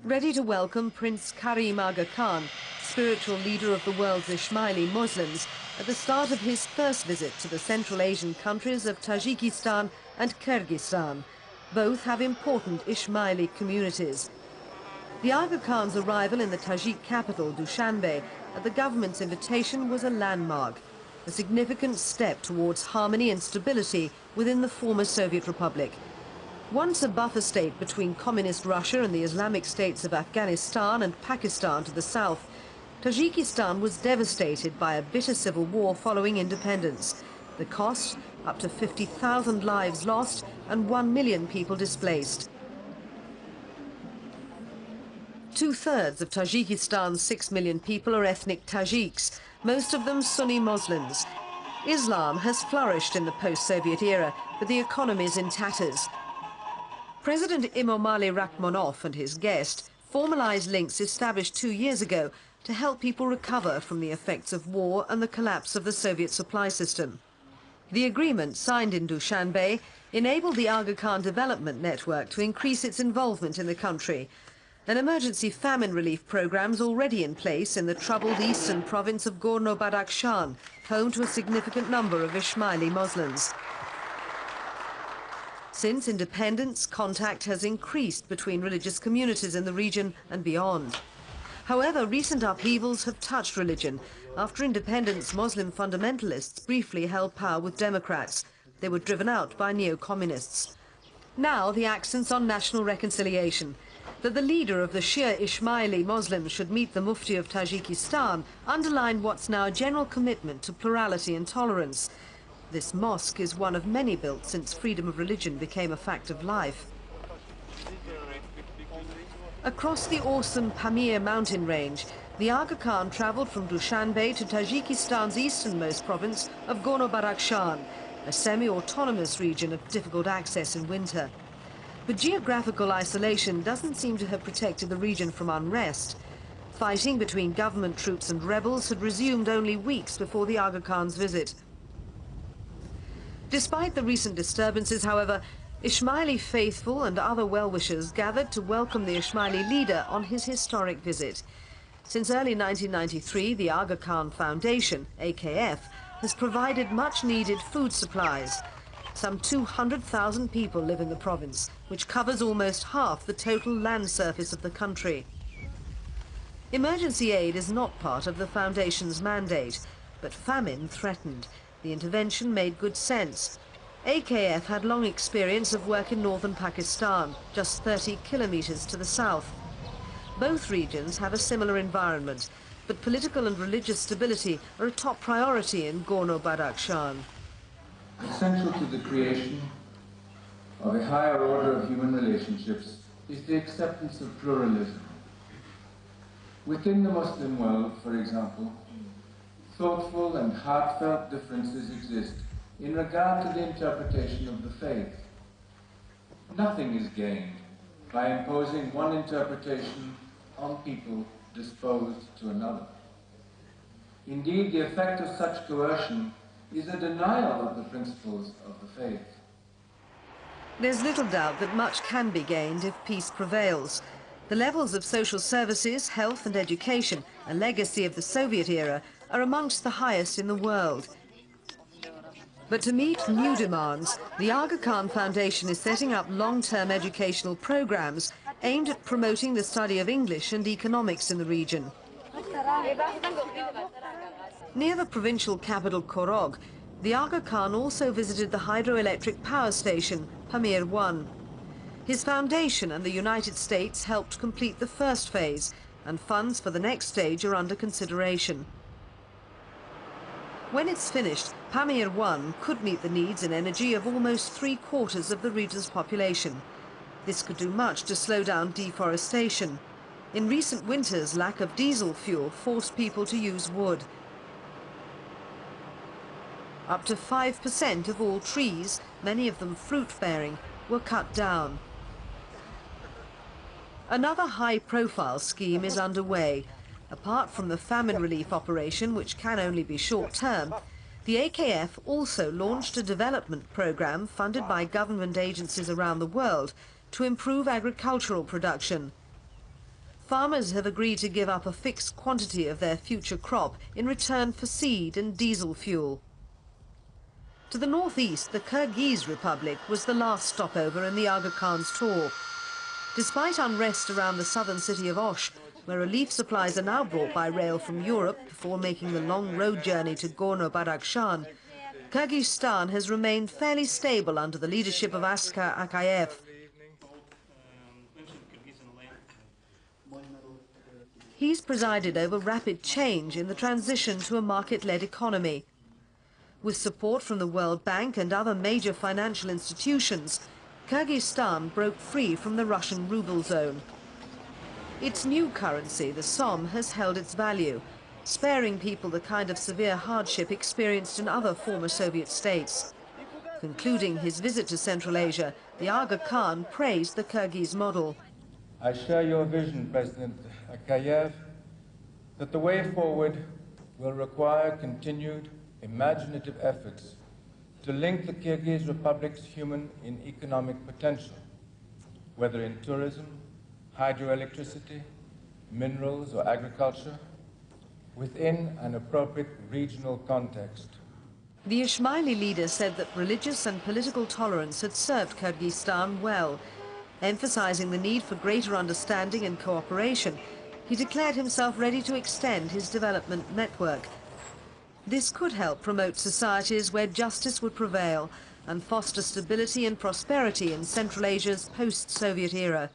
Ready to welcome Prince Karim Aga Khan, spiritual leader of the world's Ismaili Muslims, at the start of his first visit to the Central Asian countries of Tajikistan and Kyrgyzstan. Both have important Ismaili communities. The Aga Khan's arrival in the Tajik capital, Dushanbe, at the government's invitation was a landmark, a significant step towards harmony and stability within the former Soviet Republic. Once a buffer state between communist Russia and the Islamic states of Afghanistan and Pakistan to the south, Tajikistan was devastated by a bitter civil war following independence. The cost, up to 50,000 lives lost and 1 million people displaced. Two-thirds of Tajikistan's 6 million people are ethnic Tajiks, most of them Sunni Muslims. Islam has flourished in the post-Soviet era, but the economy is in tatters. President Emomali Rakhmonov and his guest formalized links established 2 years ago to help people recover from the effects of war and the collapse of the Soviet supply system. The agreement, signed in Dushanbe, enabled the Aga Khan Development Network to increase its involvement in the country. An emergency famine relief program is already in place in the troubled eastern province of Gorno-Badakhshan, home to a significant number of Ismaili Muslims. Since independence, contact has increased between religious communities in the region and beyond. However, recent upheavals have touched religion. After independence, Muslim fundamentalists briefly held power with Democrats. They were driven out by neo-communists. Now the accent's on national reconciliation. That the leader of the Shia Ismaili Muslims should meet the Mufti of Tajikistan underlined what's now a general commitment to plurality and tolerance. This mosque is one of many built since freedom of religion became a fact of life. Across the awesome Pamir mountain range, the Aga Khan travelled from Dushanbe to Tajikistan's easternmost province of Gorno-Badakhshan, a semi-autonomous region of difficult access in winter. But geographical isolation doesn't seem to have protected the region from unrest. Fighting between government troops and rebels had resumed only weeks before the Aga Khan's visit. Despite the recent disturbances, however, Ismaili faithful and other well-wishers gathered to welcome the Ismaili leader on his historic visit. Since early 1993, the Aga Khan Foundation, AKF, has provided much-needed food supplies. Some 200,000 people live in the province, which covers almost half the total land surface of the country. Emergency aid is not part of the foundation's mandate, but famine threatened. The intervention made good sense. AKF had long experience of work in northern Pakistan, just 30 kilometers to the south. Both regions have a similar environment, but political and religious stability are a top priority in Gorno-Badakhshan. Essential to the creation of a higher order of human relationships is the acceptance of pluralism. Within the Muslim world, for example, thoughtful and heartfelt differences exist in regard to the interpretation of the faith. Nothing is gained by imposing one interpretation on people disposed to another. Indeed, the effect of such coercion is a denial of the principles of the faith. There's little doubt that much can be gained if peace prevails. The levels of social services, health and education, a legacy of the Soviet era, are amongst the highest in the world. But to meet new demands, the Aga Khan Foundation is setting up long-term educational programs aimed at promoting the study of English and economics in the region. Near the provincial capital Korog, the Aga Khan also visited the hydroelectric power station, Pamir 1. His foundation and the United States helped complete the first phase, and funds for the next stage are under consideration. When it's finished, Pamir 1 could meet the needs in energy of almost 3/4 of the region's population. This could do much to slow down deforestation. In recent winters, lack of diesel fuel forced people to use wood. Up to 5% of all trees, many of them fruit-bearing, were cut down. Another high-profile scheme is underway. Apart from the famine relief operation, which can only be short-term, the AKF also launched a development program funded by government agencies around the world to improve agricultural production. Farmers have agreed to give up a fixed quantity of their future crop in return for seed and diesel fuel. To the northeast, the Kyrgyz Republic was the last stopover in the Aga Khan's tour. Despite unrest around the southern city of Osh, where relief supplies are now brought by rail from Europe before making the long road journey to Gorno-Badakhshan, Kyrgyzstan has remained fairly stable under the leadership of Askar Akayev. He's presided over rapid change in the transition to a market-led economy. With support from the World Bank and other major financial institutions, Kyrgyzstan broke free from the Russian ruble zone. Its new currency, the som, has held its value, sparing people the kind of severe hardship experienced in other former Soviet states. Concluding his visit to Central Asia, the Aga Khan praised the Kyrgyz model. I share your vision, President Akayev, that the way forward will require continued imaginative efforts to link the Kyrgyz Republic's human and economic potential, whether in tourism, hydroelectricity, minerals or agriculture, within an appropriate regional context. The Ismaili leader said that religious and political tolerance had served Kyrgyzstan well. Emphasizing the need for greater understanding and cooperation, he declared himself ready to extend his development network. This could help promote societies where justice would prevail and foster stability and prosperity in Central Asia's post-Soviet era.